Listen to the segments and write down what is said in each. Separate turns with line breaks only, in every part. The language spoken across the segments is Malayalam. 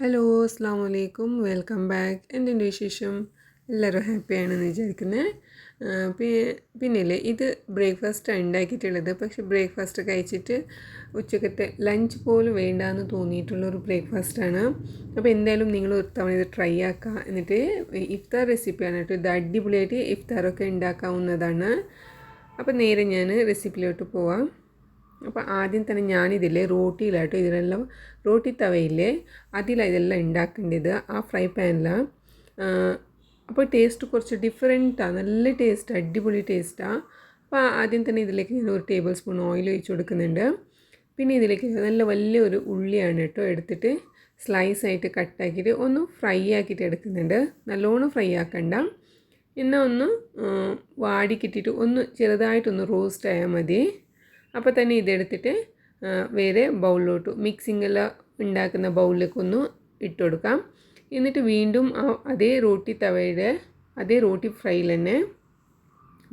ഹലോ അസ്സാം വലൈക്കും വെൽക്കം ബാക്ക്. എന്തുണ്ട് വിശേഷം? എല്ലാവരും ഹാപ്പിയാണെന്ന് വിചാരിക്കുന്നത്. പിന്നില്ലേ ഇത് ബ്രേക്ക്ഫാസ്റ്റാണ് ഉണ്ടാക്കിയിട്ടുള്ളത്. പക്ഷേ ബ്രേക്ക്ഫാസ്റ്റ് കഴിച്ചിട്ട് ഉച്ചക്കത്തെ ലഞ്ച് പോലും വേണ്ടാന്ന് തോന്നിയിട്ടുള്ളൊരു ബ്രേക്ക്ഫാസ്റ്റാണ്. അപ്പോൾ എന്തായാലും നിങ്ങൾ ഒരു തവണ ഇത് ട്രൈ ആക്കുക. എന്നിട്ട് ഇഫ്താർ റെസിപ്പിയാണ് കേട്ടോ. ഇത് അടിപൊളിയായിട്ട് ഇഫ്താറൊക്കെ ഉണ്ടാക്കാവുന്നതാണ്. അപ്പോൾ നേരെ ഞാൻ റെസിപ്പിയിലോട്ട് പോവാം. അപ്പോൾ ആദ്യം തന്നെ ഞാനിതില്ലേ റോട്ടിയിലാട്ടോ ഇതിലെല്ലാം റോട്ടി തവയില്ലേ അതിലാണ് ഇതെല്ലാം ഉണ്ടാക്കേണ്ടത്, ആ ഫ്രൈ പാനിലാണ്. അപ്പോൾ ടേസ്റ്റ് കുറച്ച് ഡിഫറെൻറ്റാണ്, നല്ല ടേസ്റ്റ്, അടിപൊളി ടേസ്റ്റാണ്. അപ്പോൾ ആദ്യം തന്നെ ഇതിലേക്ക് ഞാൻ 1 ടേബിൾ സ്പൂൺ ഓയിൽ ഒഴിച്ച് കൊടുക്കുന്നുണ്ട്. പിന്നെ ഇതിലേക്ക് നല്ല വലിയൊരു ഉള്ളിയാണ് കേട്ടോ എടുത്തിട്ട് സ്ലൈസായിട്ട് കട്ടാക്കിയിട്ട് ഒന്ന് ഫ്രൈ ആക്കിയിട്ട് എടുക്കുന്നുണ്ട്. നല്ലോണം ഫ്രൈ ആക്കണ്ട, എന്നാൽ ഒന്ന് വാടിക്കിട്ടിട്ട് ഒന്ന് ചെറുതായിട്ടൊന്ന് റോസ്റ്റ് ആയാൽ മതി. അപ്പോൾ തന്നെ ഇതെടുത്തിട്ട് വേറെ ബൗളിലോട്ട് മിക്സിങ്ങെല്ലാം ഉണ്ടാക്കുന്ന ബൗളിലേക്കൊന്ന് ഇട്ട് കൊടുക്കാം. എന്നിട്ട് വീണ്ടും അതേ റോട്ടി തവയുടെ അതേ റോട്ടി ഫ്രൈയിൽ തന്നെ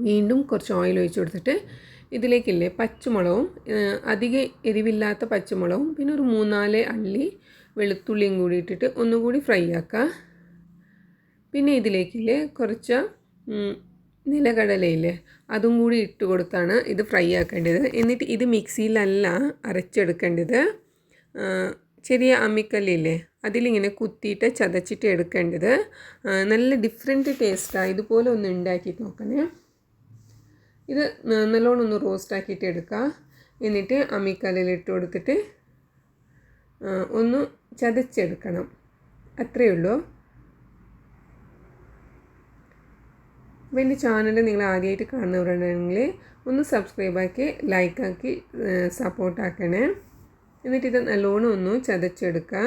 വീണ്ടും കുറച്ച് ഓയിൽ ഒഴിച്ച് കൊടുത്തിട്ട് ഇതിലേക്കില്ലേ പച്ചമുളകും, അധികം എരിവില്ലാത്ത പച്ചമുളകും, പിന്നെ ഒരു 3-4 അല്ലി വെളുത്തുള്ളിയും കൂടി ഇട്ടിട്ട് ഒന്നുകൂടി ഫ്രൈ ആക്കുക. പിന്നെ ഇതിലേക്കില്ലേ കുറച്ച് നിലക്കടലയില്ലേ അതും കൂടി ഇട്ട് കൊടുത്താണ് ഇത് ഫ്രൈ ആക്കേണ്ടത്. എന്നിട്ട് ഇത് മിക്സിയിലല്ല അരച്ചെടുക്കേണ്ടത്, ചെറിയ അമ്മിക്കല്ലില്ലേ അതിലിങ്ങനെ കുത്തിയിട്ട് ചതച്ചിട്ട് എടുക്കേണ്ടത്. നല്ല ഡിഫറെൻറ്റ് ടേസ്റ്റാണ്. ഇതുപോലെ ഒന്ന് ഉണ്ടാക്കി നോക്കണേ. ഇത് നല്ലോണം ഒന്ന് റോസ്റ്റാക്കിയിട്ട് എടുക്കുക. എന്നിട്ട് അമ്മിക്കല്ലിൽ ഇട്ട് കൊടുത്തിട്ട് ഒന്ന് ചതച്ചെടുക്കണം, അത്രയേ ഉള്ളൂ. അപ്പോൾ എൻ്റെ ചാനൽ നിങ്ങൾ ആദ്യമായിട്ട് കാണുന്നവരുണ്ടെങ്കിൽ ഒന്ന് സബ്സ്ക്രൈബാക്കി ലൈക്കാക്കി സപ്പോർട്ടാക്കണേ. എന്നിട്ട് ഇത് നല്ലോണം ഒന്ന് ചതച്ചെടുക്കുക.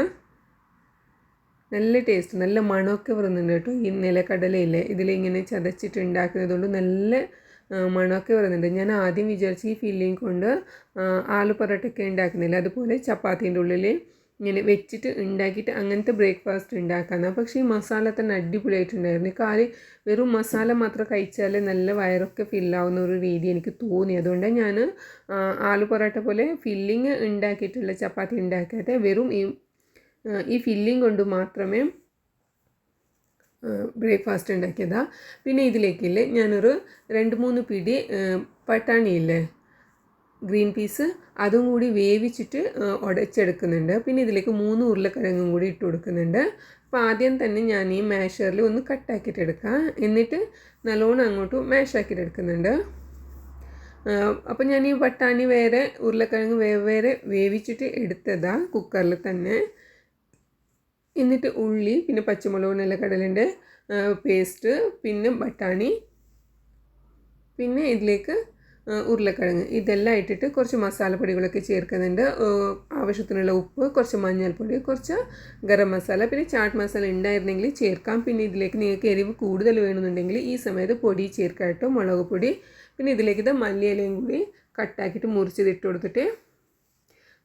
നല്ല ടേസ്റ്റ്, നല്ല മണമൊക്കെ വരുന്നുണ്ട് കേട്ടോ. ഈ നിലക്കടലയില്ലേ ഇതിലിങ്ങനെ ചതച്ചിട്ട് ഉണ്ടാക്കുന്നത് കൊണ്ട് നല്ല മണമൊക്കെ വരുന്നുണ്ട്. ഞാൻ ആദ്യം വിചാരിച്ച് ഈ ഫില്ലിങ് കൊണ്ട് ആലു പൊറോട്ടയൊക്കെ ഉണ്ടാക്കുന്നില്ല അതുപോലെ ചപ്പാത്തീൻ്റെ ഉള്ളിൽ ഇങ്ങനെ വെച്ചിട്ട് ഉണ്ടാക്കിയിട്ട് അങ്ങനത്തെ ബ്രേക്ക്ഫാസ്റ്റ് ഉണ്ടാക്കാമെന്നാണ്. പക്ഷേ ഈ മസാല തന്നെ അടിപൊളിയായിട്ടുണ്ടായിരുന്നു. വെറും മസാല മാത്രം കഴിച്ചാൽ നല്ല വയറൊക്കെ ഫില്ലാവുന്ന ഒരു രീതി എനിക്ക് തോന്നി. അതുകൊണ്ടാണ് ഞാൻ ആലു പൊറോട്ട പോലെ ഫില്ലിങ് ഉണ്ടാക്കിയിട്ടുള്ള ചപ്പാത്തി ഉണ്ടാക്കാതെ വെറും ഈ ഫില്ലിങ് കൊണ്ട് മാത്രമേ ബ്രേക്ക്ഫാസ്റ്റ് ഉണ്ടാക്കിയതാണ്. പിന്നെ ഇതിലേക്കില്ലേ ഞാനൊരു 2-3 പിടി പട്ടാണിയില്ലേ ഗ്രീൻ പീസ് അതും കൂടി വേവിച്ചിട്ട് ഉടച്ചെടുക്കുന്നുണ്ട്. പിന്നെ ഇതിലേക്ക് 3 ഉരുളക്കിഴങ്ങും കൂടി ഇട്ട് കൊടുക്കുന്നുണ്ട്. അപ്പോൾ ആദ്യം തന്നെ ഞാൻ ഈ മാഷറിൽ ഒന്ന് കട്ടാക്കിയിട്ട് എടുക്കാം. എന്നിട്ട് നല്ലോണം അങ്ങോട്ട് മാഷാക്കിയിട്ട് എടുക്കുന്നുണ്ട്. അപ്പോൾ ഞാൻ ഈ പട്ടാണി വേറെ ഉരുളക്കിഴങ്ങ് വേറെ വേവിച്ചിട്ട് എടുത്തതാണ് കുക്കറിൽ തന്നെ. എന്നിട്ട് ഉള്ളി, പിന്നെ പച്ചമുളക്, നിലക്കടലിൻ്റെ പേസ്റ്റ്, പിന്നെ ബട്ടാണി, പിന്നെ ഇതിലേക്ക് ഉരുളക്കിഴങ്ങ് ഇതെല്ലാം ഇട്ടിട്ട് കുറച്ച് മസാലപ്പൊടികളൊക്കെ ചേർക്കുന്നുണ്ട്. ആവശ്യത്തിനുള്ള ഉപ്പ്, കുറച്ച് മഞ്ഞൾപ്പൊടി, കുറച്ച് ഗരം മസാല, പിന്നെ ചാട്ട് മസാല ഉണ്ടായിരുന്നെങ്കിൽ ചേർക്കാം. പിന്നെ ഇതിലേക്ക് നിങ്ങൾക്ക് എരിവ് കൂടുതൽ വേണമെന്നുണ്ടെങ്കിൽ ഈ സമയത്ത് പൊടി ചേർക്കാം കേട്ടോ, മുളക് പൊടി. പിന്നെ ഇതിലേക്ക് ഇത് മല്ലിയിലയും കൂടി കട്ടാക്കിയിട്ട് മുറിച്ചിട്ട് കൊടുത്തിട്ട്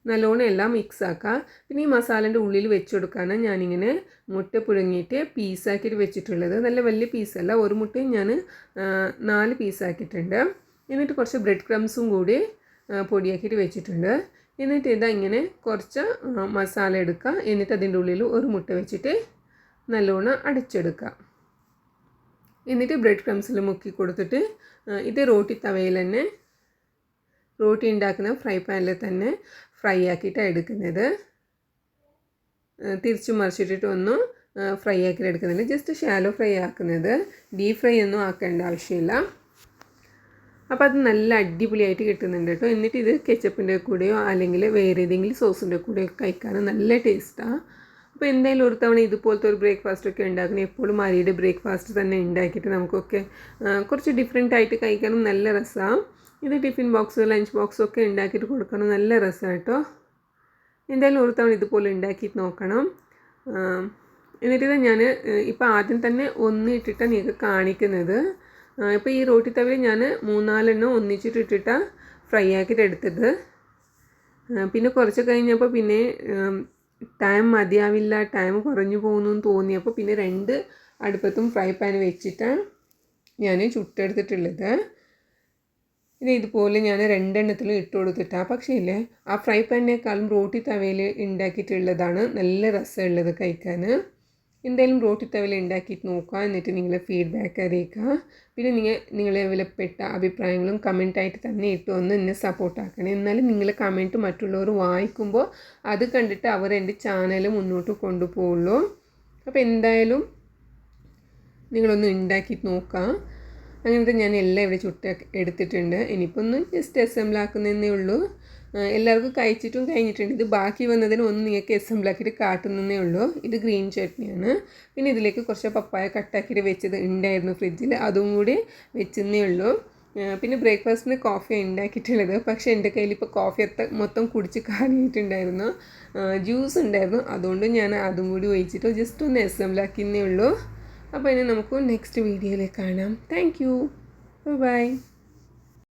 നല്ലോണം എല്ലാം മിക്സ് ആക്കുക. പിന്നെ ഈ മസാലേൻ്റെ ഉള്ളിൽ വെച്ച് കൊടുക്കാനാണ് ഞാനിങ്ങനെ മുട്ട പുഴുങ്ങിയിട്ട് പീസാക്കിയിട്ട് വെച്ചിട്ടുള്ളത്. നല്ല വലിയ പീസല്ല, ഒരു മുട്ടയും ഞാൻ 4 പീസാക്കിയിട്ടുണ്ട്. എന്നിട്ട് കുറച്ച് ബ്രെഡ് ക്രംസും കൂടി പൊടിയാക്കിയിട്ട് വെച്ചിട്ടുണ്ട്. എന്നിട്ട് ഇതാ ഇങ്ങനെ കുറച്ച് മസാല എടുക്കുക. എന്നിട്ട് അതിൻ്റെ ഉള്ളിൽ ഒരു മുട്ട വെച്ചിട്ട് നല്ലോണം അടച്ചെടുക്കുക. എന്നിട്ട് ബ്രെഡ് ക്രംസിൽ മുക്കി കൊടുത്തിട്ട് ഇത് റോട്ടി തവയിൽ തന്നെ റോട്ടി ഉണ്ടാക്കുന്ന ഫ്രൈ പാനിൽ തന്നെ ഫ്രൈ ആക്കിയിട്ടാണ് എടുക്കുന്നത്. തിരിച്ചു മറിച്ചിട്ടിട്ട് ഒന്ന് ഫ്രൈ ആക്കിയിട്ട് എടുക്കുന്നുണ്ട്. ജസ്റ്റ് ഷാലോ ഫ്രൈ ആക്കുന്നത്, ഡീപ് ഫ്രൈ ഒന്നും ആക്കേണ്ട ആവശ്യമില്ല. അപ്പോൾ അത് നല്ല അടിപൊളിയായിട്ട് കിട്ടുന്നുണ്ട് കേട്ടോ. എന്നിട്ട് ഇത് കെച്ചപ്പിൻ്റെ കൂടെയോ അല്ലെങ്കിൽ വേറെ ഏതെങ്കിലും സോസിൻ്റെ കൂടെയോ കഴിക്കാൻ നല്ല ടേസ്റ്റാണ്. അപ്പോൾ എന്തായാലും ഒരു തവണ ഇതുപോലത്തെ ഒരു ബ്രേക്ക്ഫാസ്റ്റൊക്കെ ഉണ്ടാക്കുന്നത് എപ്പോഴും അരിയുടെ ബ്രേക്ക്ഫാസ്റ്റ് തന്നെ ഉണ്ടാക്കിയിട്ട് നമുക്കൊക്കെ കുറച്ച് ഡിഫറെൻ്റ് ആയിട്ട് കഴിക്കാനും നല്ല രസമാണ്. ഇത് ടിഫിൻ ബോക്സ്, ലഞ്ച് ബോക്സൊക്കെ ഉണ്ടാക്കിയിട്ട് കൊടുക്കണം, നല്ല രസമാണ് കേട്ടോ. എന്തായാലും ഒരു തവണ ഇതുപോലെ ഉണ്ടാക്കിയിട്ട് നോക്കണം. എന്നിട്ട് ഞാൻ ഇപ്പോൾ ആദ്യം തന്നെ ഒന്ന് ഇട്ടിട്ടാണ് നിങ്ങൾക്ക് കാണിക്കുന്നത്. ഇപ്പോൾ ഈ റോട്ടി തവയിൽ ഞാൻ 3-4 എണ്ണം ഒന്നിച്ചിട്ടിട്ടാണ് ഫ്രൈ ആക്കിയിട്ട് എടുത്തത്. പിന്നെ കുറച്ച് കഴിഞ്ഞപ്പോൾ പിന്നെ ടൈം മതിയാവില്ല, ടൈം കുറഞ്ഞു പോകുന്നു തോന്നിയപ്പോൾ പിന്നെ 2 അടുപ്പത്തും ഫ്രൈ പാൻ വെച്ചിട്ടാണ് ഞാൻ ചുട്ടെടുത്തിട്ടുള്ളത്. ഇത് ഇതുപോലെ ഞാൻ രണ്ടെണ്ണത്തിലും ഇട്ട് കൊടുത്തിട്ടാണ്. പക്ഷേ ഇല്ലേ, ആ ഫ്രൈ പാനിനേക്കാളും റോട്ടി തവയിൽ ഉണ്ടാക്കിയിട്ടുള്ളതാണ് നല്ല രസമുള്ളത് കഴിക്കാൻ. എന്തായാലും റോട്ടി തവയിൽ ഉണ്ടാക്കിയിട്ട് നോക്കുക, എന്നിട്ട് നിങ്ങളെ ഫീഡ്ബാക്ക് അറിയിക്കുക. പിന്നെ നിങ്ങളെ വിലപ്പെട്ട അഭിപ്രായങ്ങളും കമൻറ്റായിട്ട് തന്നെ ഇട്ട് ഒന്ന് എന്നെ സപ്പോർട്ടാക്കണം. എന്നാലും നിങ്ങളെ കമൻറ്റ് മറ്റുള്ളവർ വായിക്കുമ്പോൾ അത് കണ്ടിട്ട് അവർ എൻ്റെ ചാനൽ മുന്നോട്ട് കൊണ്ടുപോകുള്ളൂ. അപ്പോൾ എന്തായാലും നിങ്ങളൊന്ന് ഉണ്ടാക്കിയിട്ട് നോക്കാം. അങ്ങനത്തെ ഞാൻ എല്ലാം ഇവിടെ ചുട്ട് എടുത്തിട്ടുണ്ട്. ഇനിയിപ്പോൾ ഒന്ന് ജസ്റ്റ് അസംബിൾ ആക്കുന്നതേ ഉള്ളൂ. എല്ലാവർക്കും കഴിച്ചിട്ടും കഴിഞ്ഞിട്ടുണ്ട്. ഇത് ബാക്കി വന്നതിന് ഒന്ന് നിങ്ങൾക്ക് അസംബിൾ ആക്കിയിട്ട് കാട്ടുന്നതേ ഉള്ളൂ. ഇത് ഗ്രീൻ ചട്നിയാണ്. പിന്നെ ഇതിലേക്ക് കുറച്ച് പപ്പായ കട്ടാക്കിയിട്ട് വെച്ചത് ഉണ്ടായിരുന്നു ഫ്രിഡ്ജിൽ, അതും കൂടി വെച്ചതേ ഉള്ളൂ. പിന്നെ ബ്രേക്ക്ഫാസ്റ്റിന് കോഫി ഉണ്ടാക്കിയിട്ടുള്ളത്. പക്ഷേ എൻ്റെ കയ്യിൽ ഇപ്പോൾ കോഫി മൊത്തം കുടിച്ച് കാണിയിട്ടുണ്ടായിരുന്നു. ജ്യൂസ് ഉണ്ടായിരുന്നു, അതുകൊണ്ട് ഞാൻ അതും കൂടി ഒഴിച്ചിട്ട് ജസ്റ്റ് ഒന്ന് അസംബിൾ ആക്കിയതേ ഉള്ളൂ. അപ്പോൾ ഇനി നമുക്ക് നെക്സ്റ്റ് വീഡിയോയിൽ കാണാം. Thank you. ബൈ.